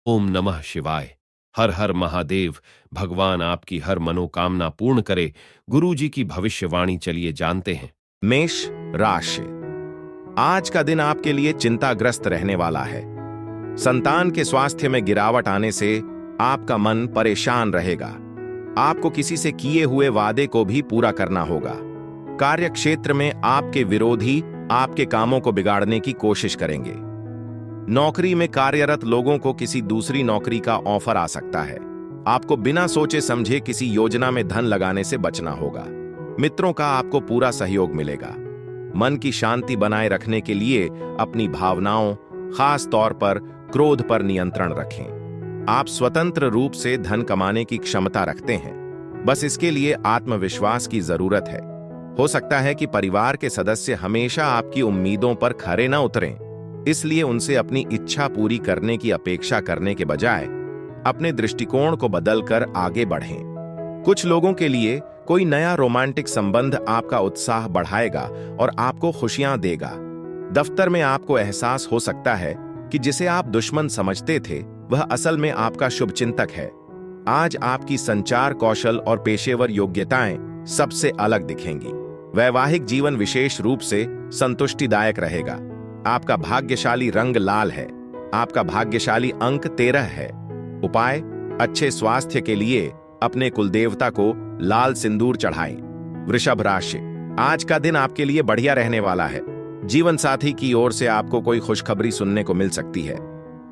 ओम नमः शिवाय। हर हर महादेव। भगवान आपकी हर मनोकामना पूर्ण करे। गुरु जी की भविष्यवाणी चलिए जानते हैं। मेष राशि। आज का दिन आपके लिए चिंताग्रस्त रहने वाला है। संतान के स्वास्थ्य में गिरावट आने से आपका मन परेशान रहेगा। आपको किसी से किए हुए वादे को भी पूरा करना होगा। कार्य क्षेत्र में आपके विरोधी आपके कामों को बिगाड़ने की कोशिश करेंगे। नौकरी में कार्यरत लोगों को किसी दूसरी नौकरी का ऑफर आ सकता है। आपको बिना सोचे समझे किसी योजना में धन लगाने से बचना होगा। मित्रों का आपको पूरा सहयोग मिलेगा। मन की शांति बनाए रखने के लिए अपनी भावनाओं, खास तौर पर क्रोध पर नियंत्रण रखें। आप स्वतंत्र रूप से धन कमाने की क्षमता रखते हैं, बस इसके लिए आत्मविश्वास की जरूरत है। हो सकता है कि परिवार के सदस्य हमेशा आपकी उम्मीदों पर खरे न उतरें, इसलिए उनसे अपनी इच्छा पूरी करने की अपेक्षा करने के बजाय अपने दृष्टिकोण को बदलकर आगे बढ़ें। कुछ लोगों के लिए कोई नया रोमांटिक संबंध आपका उत्साह बढ़ाएगा और आपको खुशियां देगा। दफ्तर में आपको एहसास हो सकता है कि जिसे आप दुश्मन समझते थे वह असल में आपका शुभचिंतक है। आज आपकी संचार कौशल और पेशेवर योग्यताएं सबसे अलग दिखेंगी। वैवाहिक जीवन विशेष रूप से संतुष्टिदायक रहेगा। आपका भाग्यशाली रंग लाल है। आपका भाग्यशाली अंक 13 है। उपाय: अच्छे स्वास्थ्य के लिए अपने कुलदेवता को लाल सिंदूर चढ़ाएं। वृषभ राशि। आज का दिन आपके लिए बढ़िया रहने वाला है। जीवन साथी की ओर से आपको कोई खुशखबरी सुनने को मिल सकती है।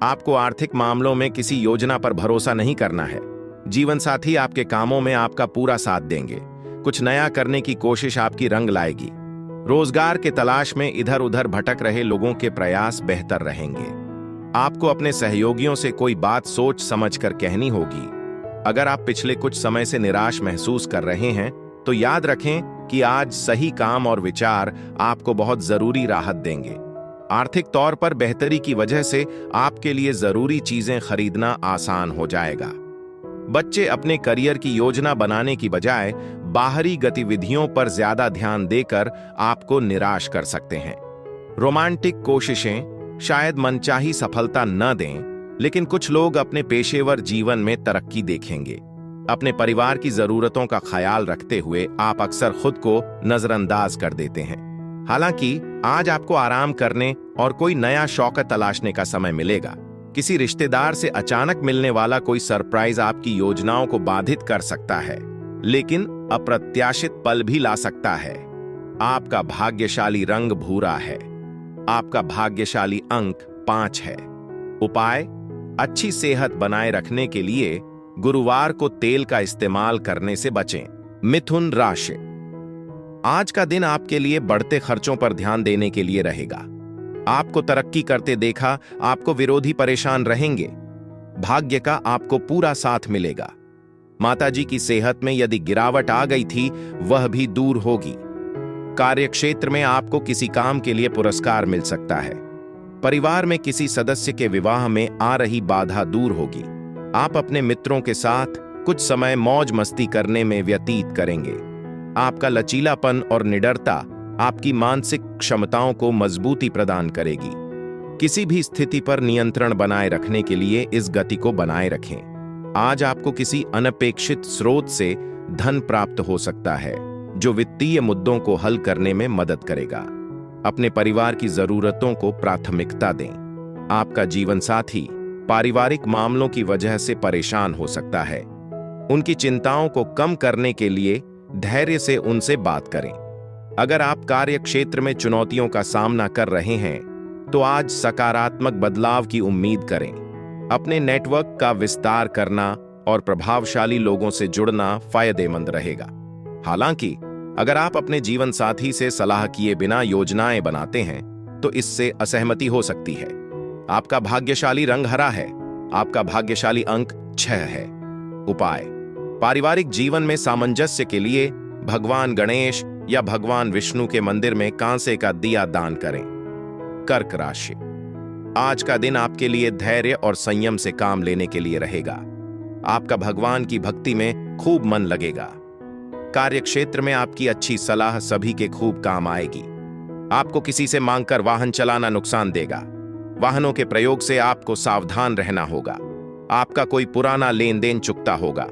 आपको आर्थिक मामलों में किसी योजना पर भरोसा नहीं करना है। जीवन साथी आपके कामों में आपका पूरा साथ देंगे। कुछ नया करने की कोशिश आपकी रंग लाएगी। रोजगार के तलाश में इधर उधर भटक रहे लोगों के प्रयास बेहतर रहेंगे। आपको अपने सहयोगियों से कोई बात सोच समझकर कहनी होगी। अगर आप पिछले कुछ समय से निराश महसूस कर रहे हैं तो याद रखें कि आज सही काम और विचार आपको बहुत जरूरी राहत देंगे। आर्थिक तौर पर बेहतरी की वजह से आपके लिए जरूरी चीजें खरीदना आसान हो जाएगा। बच्चे अपने करियर की योजना बनाने की बजाय बाहरी गतिविधियों पर ज्यादा ध्यान देकर आपको निराश कर सकते हैं। रोमांटिक कोशिशें शायद मनचाही सफलता न दें, लेकिन कुछ लोग अपने पेशेवर जीवन में तरक्की देखेंगे। अपने परिवार की जरूरतों का ख्याल रखते हुए आप अक्सर खुद को नजरअंदाज कर देते हैं। हालांकि आज आपको आराम करने और कोई नया शौक तलाशने का समय मिलेगा। किसी रिश्तेदार से अचानक मिलने वाला कोई सरप्राइज आपकी योजनाओं को बाधित कर सकता है, लेकिन अप्रत्याशित पल भी ला सकता है। आपका भाग्यशाली रंग भूरा है। आपका भाग्यशाली अंक 5 है। उपाय: अच्छी सेहत बनाए रखने के लिए गुरुवार को तेल का इस्तेमाल करने से बचें। मिथुन राशि। आज का दिन आपके लिए बढ़ते खर्चों पर ध्यान देने के लिए रहेगा। आपको तरक्की करते देखा आपको विरोधी परेशान रहेंगे। भाग्य का आपको पूरा साथ मिलेगा। माताजी की सेहत में यदि गिरावट आ गई थी वह भी दूर होगी। कार्यक्षेत्र में आपको किसी काम के लिए पुरस्कार मिल सकता है। परिवार में किसी सदस्य के विवाह में आ रही बाधा दूर होगी। आप अपने मित्रों के साथ कुछ समय मौज मस्ती करने में व्यतीत करेंगे। आपका लचीलापन और निडरता आपकी मानसिक क्षमताओं को मजबूती प्रदान करेगी। किसी भी स्थिति पर नियंत्रण बनाए रखने के लिए इस गति को बनाए रखें। आज आपको किसी अनपेक्षित स्रोत से धन प्राप्त हो सकता है जो वित्तीय मुद्दों को हल करने में मदद करेगा। अपने परिवार की जरूरतों को प्राथमिकता दें। आपका जीवन साथी पारिवारिक मामलों की वजह से परेशान हो सकता है। उनकी चिंताओं को कम करने के लिए धैर्य से उनसे बात करें। अगर आप कार्य क्षेत्र में चुनौतियों का सामना कर रहे हैं तो आज सकारात्मक बदलाव की उम्मीद करें। अपने नेटवर्क का विस्तार करना और प्रभावशाली लोगों से जुड़ना फायदेमंद रहेगा। हालांकि अगर आप अपने जीवन साथी से सलाह किए बिना योजनाएं बनाते हैं तो इससे असहमति हो सकती है। आपका भाग्यशाली रंग हरा है। आपका भाग्यशाली अंक 6 है। उपाय: पारिवारिक जीवन में सामंजस्य के लिए भगवान गणेश या भगवान विष्णु के मंदिर में कांसे का दिया दान करें। कर्क राशि। आज का दिन आपके लिए धैर्य और संयम से काम लेने के लिए रहेगा। आपका भगवान की भक्ति में खूब मन लगेगा। कार्यक्षेत्र में आपकी अच्छी सलाह सभी के खूब काम आएगी। आपको किसी से मांगकर वाहन चलाना नुकसान देगा। वाहनों के प्रयोग से आपको सावधान रहना होगा। आपका कोई पुराना लेन देन चुकता होगा।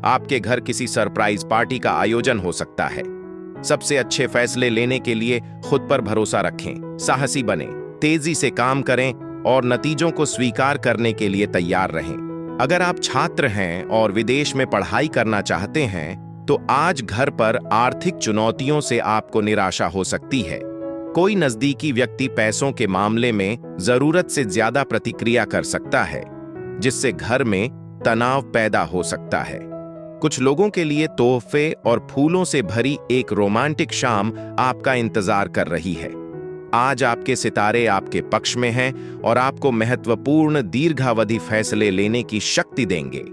आपके घर किसी सरप्राइज पार्टी का आयोजन हो सकता है। सबसे अच्छे फैसले लेने के लिए खुद पर भरोसा रखें, साहसी बने, तेजी से काम करें और नतीजों को स्वीकार करने के लिए तैयार रहें। अगर आप छात्र हैं और विदेश में पढ़ाई करना चाहते हैं तो आज घर पर आर्थिक चुनौतियों से आपको निराशा हो सकती है। कोई नजदीकी व्यक्ति पैसों के मामले में जरूरत से ज्यादा प्रतिक्रिया कर सकता है, जिससे घर में तनाव पैदा हो सकता है। कुछ लोगों के लिए तोहफे और फूलों से भरी एक रोमांटिक शाम आपका इंतजार कर रही है। आज आपके सितारे आपके पक्ष में हैं और आपको महत्वपूर्ण दीर्घावधि फैसले लेने की शक्ति देंगे।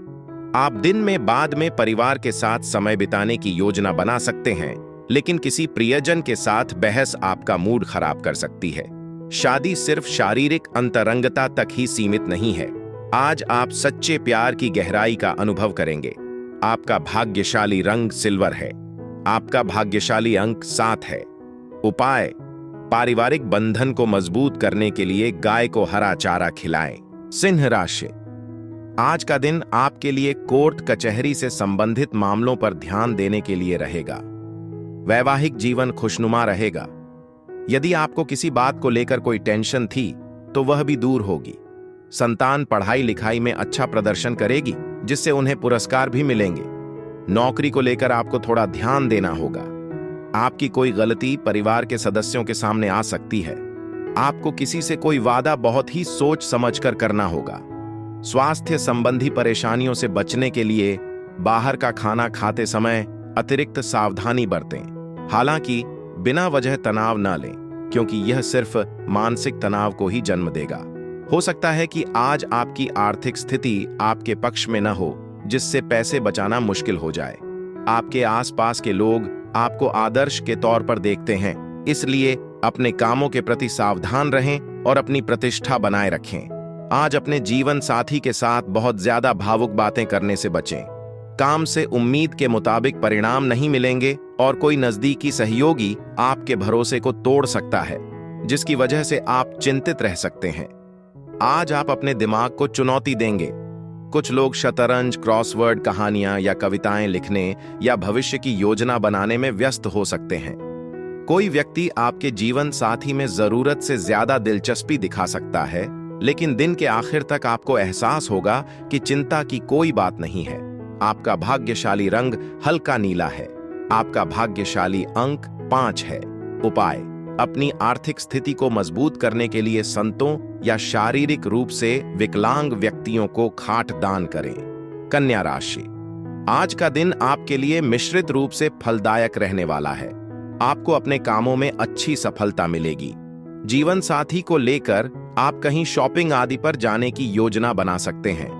आप दिन में बाद में परिवार के साथ समय बिताने की योजना बना सकते हैं, लेकिन किसी प्रियजन के साथ बहस आपका मूड खराब कर सकती है। शादी सिर्फ शारीरिक अंतरंगता तक ही सीमित नहीं है। आज आप सच्चे प्यार की गहराई का अनुभव करेंगे। आपका भाग्यशाली रंग सिल्वर है। आपका भाग्यशाली अंक 7 है। उपाय: पारिवारिक बंधन को मजबूत करने के लिए गाय को हरा चारा खिलाएं। सिंह राशि: आज का दिन आपके लिए कोर्ट कचहरी से संबंधित मामलों पर ध्यान देने के लिए रहेगा। वैवाहिक जीवन खुशनुमा रहेगा। यदि आपको किसी बात को लेकर कोई टेंशन थी तो वह भी दूर होगी। संतान पढ़ाई लिखाई में अच्छा प्रदर्शन करेगी, जिससे उन्हें पुरस्कार भी मिलेंगे। नौकरी को लेकर आपको थोड़ा ध्यान देना होगा। आपकी कोई गलती परिवार के सदस्यों के सामने आ सकती है। आपको किसी से कोई वादा बहुत ही सोच समझकर करना होगा। स्वास्थ्य संबंधी परेशानियों से बचने के लिए बाहर का खाना खाते समय अतिरिक्त सावधानी बरतें। हालांकि बिना वजह तनाव न लें, क्योंकि यह सिर्फ मानसिक तनाव को ही जन्म देगा। हो सकता है कि आज आपकी आर्थिक स्थिति आपके पक्ष में न हो, जिससे पैसे बचाना मुश्किल हो जाए। आपके आसपास के लोग आपको आदर्श के तौर पर देखते हैं, इसलिए अपने कामों के प्रति सावधान रहें और अपनी प्रतिष्ठा बनाए रखें। आज अपने जीवन साथी के साथ बहुत ज्यादा भावुक बातें करने से बचें। काम से उम्मीद के मुताबिक परिणाम नहीं मिलेंगे और कोई नजदीकी सहयोगी आपके भरोसे को तोड़ सकता है, जिसकी वजह से आप चिंतित रह सकते हैं। आज आप अपने दिमाग को चुनौती देंगे। कुछ लोग शतरंज, क्रॉसवर्ड कहानियां या कविताएं लिखने या भविष्य की योजना बनाने में व्यस्त हो सकते हैं। कोई व्यक्ति आपके जीवन साथी में जरूरत से ज्यादा दिलचस्पी दिखा सकता है, लेकिन दिन के आखिर तक आपको एहसास होगा कि चिंता की कोई बात नहीं है। आपका भाग्यशाली रंग हल्का नीला है। आपका भाग्यशाली अंक 5 है। उपाय: अपनी आर्थिक स्थिति को मजबूत करने के लिए संतों या शारीरिक रूप से विकलांग व्यक्तियों को खाट दान करें। कन्या राशि: आज का दिन आपके लिए मिश्रित रूप से फलदायक रहने वाला है। आपको अपने कामों में अच्छी सफलता मिलेगी। जीवन साथी को लेकर आप कहीं शॉपिंग आदि पर जाने की योजना बना सकते हैं।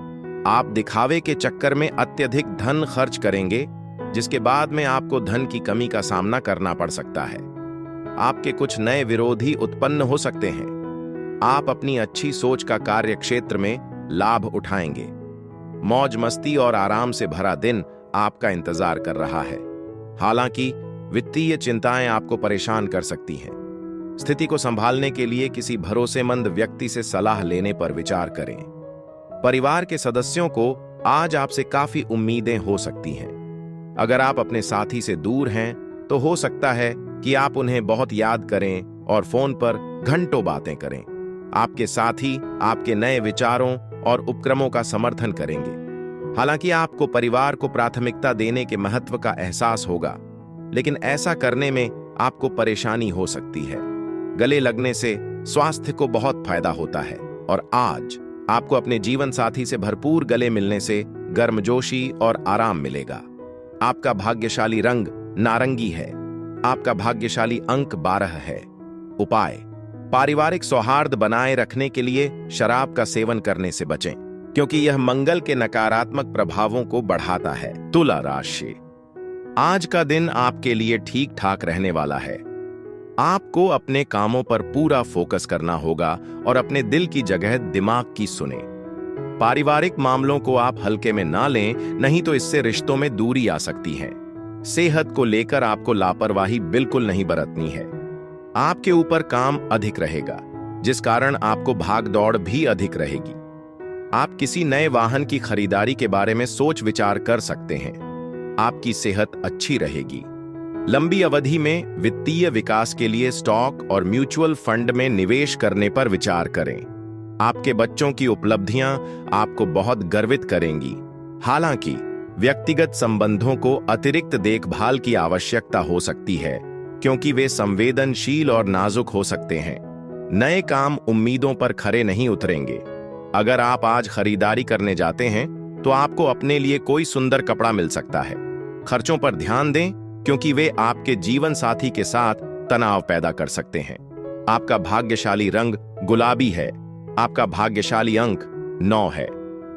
आप दिखावे के चक्कर में अत्यधिक धन खर्च करेंगे, जिसके बाद में आपको धन की कमी का सामना करना पड़ सकता है। आपके कुछ नए विरोधी उत्पन्न हो सकते हैं। आप अपनी अच्छी सोच का कार्य क्षेत्र में लाभ उठाएंगे। मौज मस्ती और आराम से भरा दिन आपका इंतजार कर रहा है। हालांकि वित्तीय चिंताएं आपको परेशान कर सकती हैं। स्थिति को संभालने के लिए किसी भरोसेमंद व्यक्ति से सलाह लेने पर विचार करें। परिवार के सदस्यों को आज आपसे काफी उम्मीदें हो सकती हैं। अगर आप अपने साथी से दूर हैं तो हो सकता है कि आप उन्हें बहुत याद करें और फोन पर घंटों बातें करें। आपके साथी आपके नए विचारों और उपक्रमों का समर्थन करेंगे। हालांकि आपको परिवार को प्राथमिकता देने के महत्व का एहसास होगा, लेकिन ऐसा करने में आपको परेशानी हो सकती है। गले लगने से स्वास्थ्य को बहुत फायदा होता है और आज आपको अपने जीवन साथी से भरपूर गले मिलने से गर्मजोशी और आराम मिलेगा। आपका भाग्यशाली रंग नारंगी है। आपका भाग्यशाली अंक 12 है। उपाय: पारिवारिक सौहार्द बनाए रखने के लिए शराब का सेवन करने से बचें, क्योंकि यह मंगल के नकारात्मक प्रभावों को बढ़ाता है। तुला राशि: आज का दिन आपके लिए ठीक ठाक रहने वाला है। आपको अपने कामों पर पूरा फोकस करना होगा और अपने दिल की जगह दिमाग की सुने। पारिवारिक मामलों को आप हल्के में ना लें, नहीं तो इससे रिश्तों में दूरी आ सकती है। सेहत को लेकर आपको लापरवाही बिल्कुल नहीं बरतनी है। आपके ऊपर काम अधिक रहेगा, जिस कारण आपको भाग दौड़ भी अधिक रहेगी। आप किसी नए वाहन की खरीदारी के बारे में सोच विचार कर सकते हैं। आपकी सेहत अच्छी रहेगी। लंबी अवधि में वित्तीय विकास के लिए स्टॉक और म्यूचुअल फंड में निवेश करने पर विचार करें। आपके बच्चों की उपलब्धियां आपको बहुत गर्वित करेंगी। हालांकि व्यक्तिगत संबंधों को अतिरिक्त देखभाल की आवश्यकता हो सकती है, क्योंकि वे संवेदनशील और नाजुक हो सकते हैं। नए काम उम्मीदों पर खरे नहीं उतरेंगे। अगर आप आज खरीदारी करने जाते हैं तो आपको अपने लिए कोई सुंदर कपड़ा मिल सकता है। खर्चों पर ध्यान दें, क्योंकि वे आपके जीवन साथी के साथ तनाव पैदा कर सकते हैं। आपका भाग्यशाली रंग गुलाबी है। आपका भाग्यशाली अंक 9 है।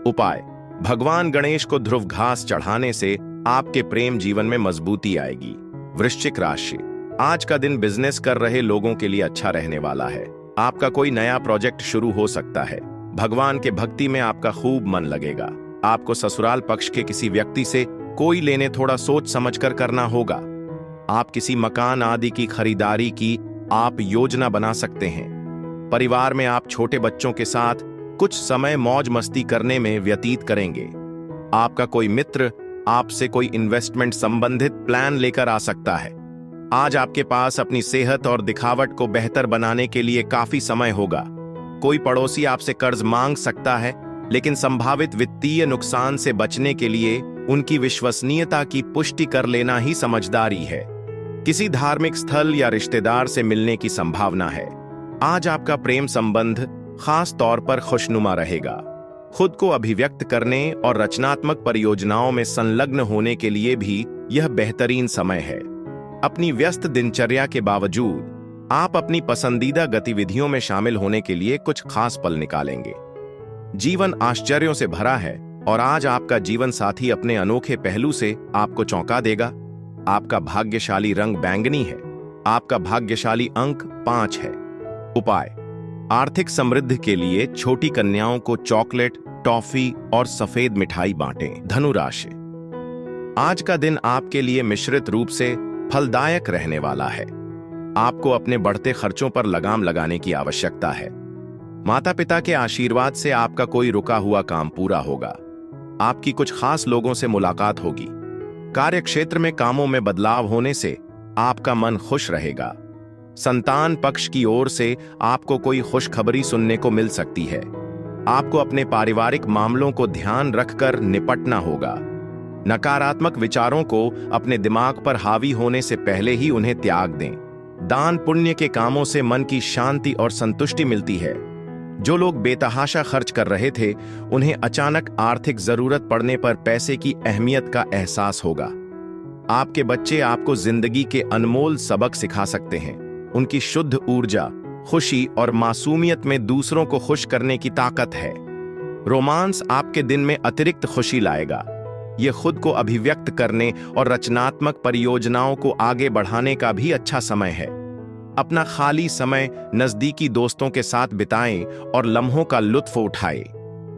उपाय: भगवान गणेश को ध्रुव घास चढ़ाने से आपके प्रेम जीवन में मजबूती आएगी। वृश्चिक राशि, आज का दिन बिजनेस कर रहे लोगों के लिए अच्छा रहने वाला है। आपका कोई नया प्रोजेक्ट शुरू हो सकता है। भगवान के भक्ति में आपका खूब मन लगेगा। आपको ससुराल पक्ष के किसी व्यक्ति से कोई लेने थोड़ा सोच समझकर करना होगा। आप किसी मकान आदि की खरीदारी की आप योजना बना सकते हैं। परिवार में आप छोटे बच्चों के साथ कुछ समय मौज मस्ती करने में व्यतीत करेंगे। आपका कोई मित्र आपसे कोई इन्वेस्टमेंट संबंधित प्लान लेकर आ सकता है। आज आपके पास अपनी सेहत और दिखावट को बेहतर बनाने के लिए काफी समय होगा। कोई पड़ोसी आपसे कर्ज मांग सकता है, लेकिन संभावित वित्तीय नुकसान से बचने के लिए उनकी विश्वसनीयता की पुष्टि कर लेना ही समझदारी है। किसी धार्मिक स्थल या रिश्तेदार से मिलने की संभावना है। आज आपका प्रेम संबंध खास तौर पर खुशनुमा रहेगा। खुद को अभिव्यक्त करने और रचनात्मक परियोजनाओं में संलग्न होने के लिए भी यह बेहतरीन समय है। अपनी व्यस्त दिनचर्या के बावजूद आप अपनी पसंदीदा गतिविधियों में शामिल होने के लिए कुछ खास पल निकालेंगे। जीवन आश्चर्यों से भरा है और आज आपका जीवन साथी अपने अनोखे पहलू से आपको चौंका देगा। आपका भाग्यशाली रंग बैंगनी है। आपका भाग्यशाली अंक 5 है। उपाय: आर्थिक समृद्धि के लिए छोटी कन्याओं को चॉकलेट, टॉफी और सफेद मिठाई बांटें। धनु राशि, आज का दिन आपके लिए मिश्रित रूप से फलदायक रहने वाला है। आपको अपने बढ़ते खर्चों पर लगाम लगाने की आवश्यकता है। माता पिता के आशीर्वाद से आपका कोई रुका हुआ काम पूरा होगा। आपकी कुछ खास लोगों से मुलाकात होगी। कार्यक्षेत्र में कामों में बदलाव होने से आपका मन खुश रहेगा। संतान पक्ष की ओर से आपको कोई खुशखबरी सुनने को मिल सकती है। आपको अपने पारिवारिक मामलों को ध्यान रखकर निपटना होगा। नकारात्मक विचारों को अपने दिमाग पर हावी होने से पहले ही उन्हें त्याग दें। दान पुण्य के कामों से मन की शांति और संतुष्टि मिलती है। जो लोग बेतहाशा खर्च कर रहे थे, उन्हें अचानक आर्थिक जरूरत पड़ने पर पैसे की अहमियत का एहसास होगा। आपके बच्चे आपको जिंदगी के अनमोल सबक सिखा सकते हैं। उनकी शुद्ध ऊर्जा, खुशी और मासूमियत में दूसरों को खुश करने की ताकत है। रोमांस आपके दिन में अतिरिक्त खुशी लाएगा। यह खुद को अभिव्यक्त करने और रचनात्मक परियोजनाओं को आगे बढ़ाने का भी अच्छा समय है। अपना खाली समय नजदीकी दोस्तों के साथ बिताएं और लम्हों का लुत्फ उठाएं।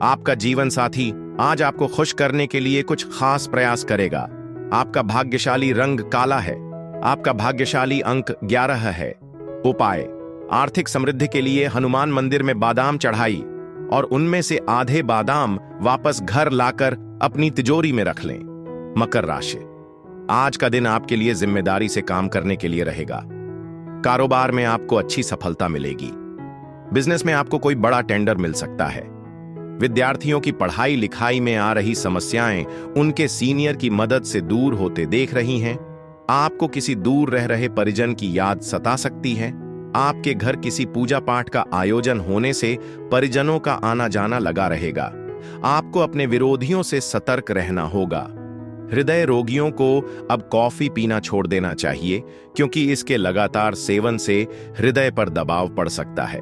आपका जीवन साथी आज आपको खुश करने के लिए कुछ खास प्रयास करेगा। आपका भाग्यशाली रंग काला है। आपका भाग्यशाली अंक 11 है। उपाय: आर्थिक समृद्धि के लिए हनुमान मंदिर में बादाम चढ़ाई और उनमें से आधे बादाम वापस घर लाकर अपनी तिजोरी में रख लें। मकर राशि, आज का दिन आपके लिए जिम्मेदारी से काम करने के लिए रहेगा। कारोबार में आपको अच्छी सफलता मिलेगी। बिजनेस में आपको कोई बड़ा टेंडर मिल सकता है। विद्यार्थियों की पढ़ाई लिखाई में आ रही समस्याएं उनके सीनियर की मदद से दूर होते देख रही हैं। आपको किसी दूर रह रहे परिजन की याद सता सकती है। आपके घर किसी पूजा पाठ का आयोजन होने से परिजनों का आना जाना लगा रहेगा। आपको अपने विरोधियों से सतर्क रहना होगा। हृदय रोगियों को अब कॉफी पीना छोड़ देना चाहिए, क्योंकि इसके लगातार सेवन से हृदय पर दबाव पड़ सकता है।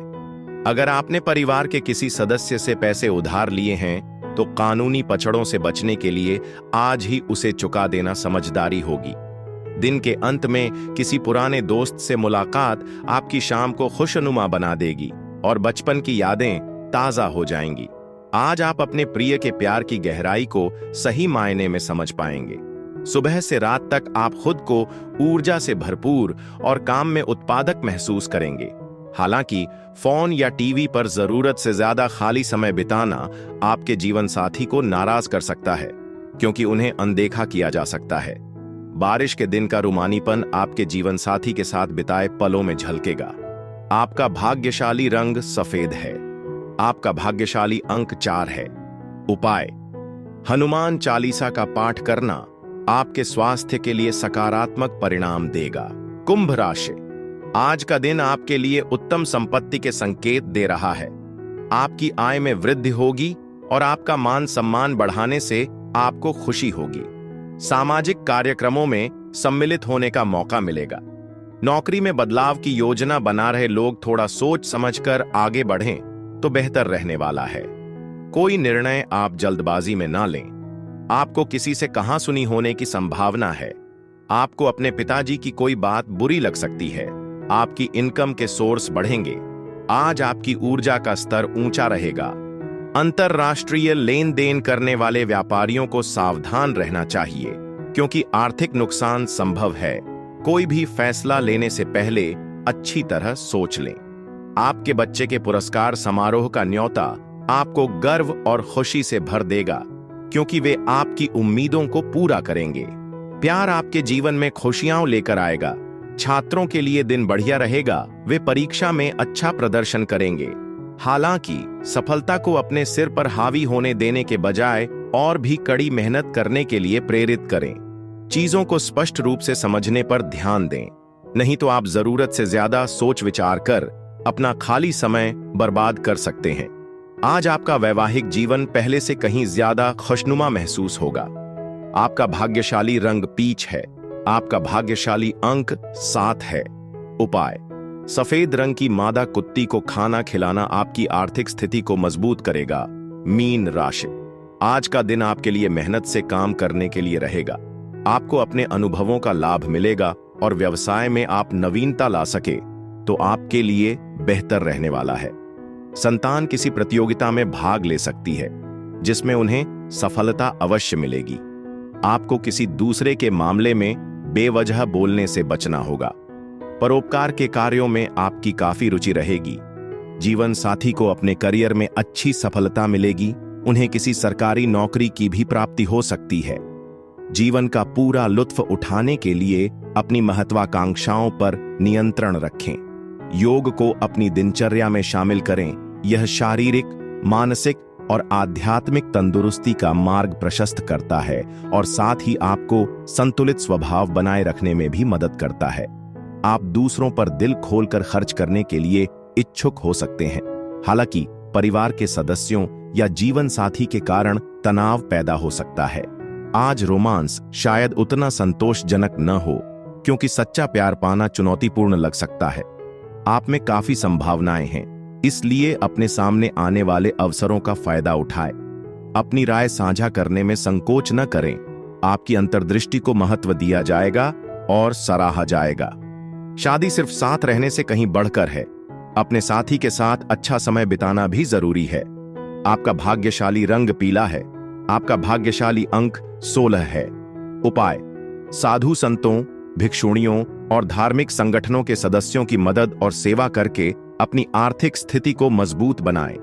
अगर आपने परिवार के किसी सदस्य से पैसे उधार लिए हैं, तो कानूनी पचड़ों से बचने के लिए आज ही उसे चुका देना समझदारी होगी। दिन के अंत में किसी पुराने दोस्त से मुलाकात आपकी शाम को खुशनुमा बना देगी और बचपन की यादें ताजा हो जाएंगी। आज आप अपने प्रिय के प्यार की गहराई को सही मायने में समझ पाएंगे। सुबह से रात तक आप खुद को ऊर्जा से भरपूर और काम में उत्पादक महसूस करेंगे। हालांकि फोन या टीवी पर जरूरत से ज्यादा खाली समय बिताना आपके जीवन साथी को नाराज कर सकता है, क्योंकि उन्हें अनदेखा किया जा सकता है। बारिश के दिन का रुमानीपन आपके जीवन साथी के साथ बिताए पलों में झलकेगा। आपका भाग्यशाली रंग सफेद है। आपका भाग्यशाली अंक 4 है। उपाय: हनुमान चालीसा का पाठ करना आपके स्वास्थ्य के लिए सकारात्मक परिणाम देगा। कुंभ राशि, आज का दिन आपके लिए उत्तम संपत्ति के संकेत दे रहा है। आपकी आय में वृद्धि होगी और आपका मान सम्मान बढ़ाने से आपको खुशी होगी। सामाजिक कार्यक्रमों में सम्मिलित होने का मौका मिलेगा। नौकरी में बदलाव की योजना बना रहे लोग थोड़ा सोच समझकर आगे बढ़ें तो बेहतर रहने वाला है। कोई निर्णय आप जल्दबाजी में ना लें। आपको किसी से कहासुनी होने की संभावना है। आपको अपने पिताजी की कोई बात बुरी लग सकती है। आपकी इनकम के सोर्स बढ़ेंगे। आज आपकी ऊर्जा का स्तर ऊंचा रहेगा। अंतरराष्ट्रीय लेन देन करने वाले व्यापारियों को सावधान रहना चाहिए, क्योंकि आर्थिक नुकसान संभव है। कोई भी फैसला लेने से पहले अच्छी तरह सोच लें। आपके बच्चे के पुरस्कार समारोह का न्योता आपको गर्व और खुशी से भर देगा, क्योंकि वे आपकी उम्मीदों को पूरा करेंगे। प्यार आपके जीवन में खुशियां लेकर आएगा। छात्रों के लिए दिन बढ़िया रहेगा। वे परीक्षा में अच्छा प्रदर्शन करेंगे। हालांकि सफलता को अपने सिर पर हावी होने देने के बजाय और भी कड़ी मेहनत करने के लिए प्रेरित करें। चीजों को स्पष्ट रूप से समझने पर ध्यान दें, नहीं तो आप जरूरत से ज्यादा सोच विचार कर अपना खाली समय बर्बाद कर सकते हैं। आज आपका वैवाहिक जीवन पहले से कहीं ज्यादा खुशनुमा महसूस होगा। आपका भाग्यशाली रंग पीच है। आपका भाग्यशाली अंक 7 है। उपाय: सफेद रंग की मादा कुत्ती को खाना खिलाना आपकी आर्थिक स्थिति को मजबूत करेगा। मीन राशि, आज का दिन आपके लिए मेहनत से काम करने के लिए रहेगा। आपको अपने अनुभवों का लाभ मिलेगा और व्यवसाय में आप नवीनता ला सके तो आपके लिए बेहतर रहने वाला है। संतान किसी प्रतियोगिता में भाग ले सकती है, जिसमें उन्हें सफलता अवश्य मिलेगी। आपको किसी दूसरे के मामले में बेवजह बोलने से बचना होगा। परोपकार के कार्यों में आपकी काफी रुचि रहेगी। जीवन साथी को अपने करियर में अच्छी सफलता मिलेगी। उन्हें किसी सरकारी नौकरी की भी प्राप्ति हो सकती है। जीवन का पूरा लुत्फ उठाने के लिए अपनी महत्वाकांक्षाओं पर नियंत्रण रखें। योग को अपनी दिनचर्या में शामिल करें। यह शारीरिक, मानसिक और आध्यात्मिक तंदुरुस्ती का मार्ग प्रशस्त करता है और साथ ही आपको संतुलित स्वभाव बनाए रखने में भी मदद करता है। आप दूसरों पर दिल खोलकर खर्च करने के लिए इच्छुक हो सकते हैं। हालांकि परिवार के सदस्यों या जीवन साथी के कारण तनाव पैदा हो सकता है। आज रोमांस शायद उतना संतोषजनक न हो, क्योंकि सच्चा प्यार पाना चुनौतीपूर्ण लग सकता है। आप में काफी संभावनाएं हैं, इसलिए अपने सामने आने वाले अवसरों का फायदा उठाएं। अपनी राय साझा करने में संकोच न करें। आपकी अंतर्दृष्टि को महत्व दिया जाएगा और सराहा जाएगा। शादी सिर्फ साथ रहने से कहीं बढ़कर है। अपने साथी के साथ अच्छा समय बिताना भी जरूरी है। आपका भाग्यशाली रंग पीला है। आपका भाग्यशाली अंक 16 है। उपाय: साधु संतों, भिक्षुणियों और धार्मिक संगठनों के सदस्यों की मदद और सेवा करके अपनी आर्थिक स्थिति को मजबूत बनाएं।